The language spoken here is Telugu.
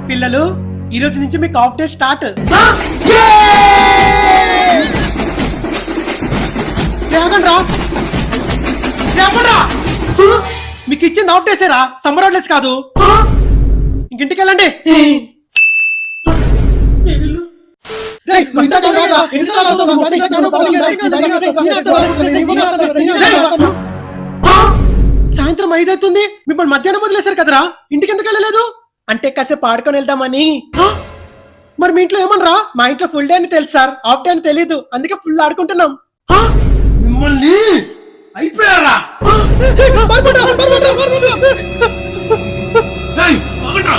పిల్లలు ఈ రోజు నుంచి మీకు హాఫ్ డే స్టార్ట్. మీకు ఇచ్చింది హాఫ్ డేసేరా, సమ్మర్ హాలిడేస్ కాదు. ఇంకింటికి వెళ్ళండి. సాయంత్రం 5 అవుతుంది, మిమ్మల్ని మధ్యాహ్నం వదిలేశారు కదరా, ఇంటికి ఎందుకు వెళ్ళలేదు? అంటే కాసేపు ఆడుకొని వెళ్దామని. మరి మీ ఇంట్లో ఏమనరా? మా ఇంట్లో ఫుల్ డే అని తెలుసు సార్, హాఫ్ డే అని తెలీదు, అందుకే ఫుల్ ఆడుకుంటున్నాం. మిమ్మల్ని అయిపోయారా? ఏయ్, ఆగండ్రా.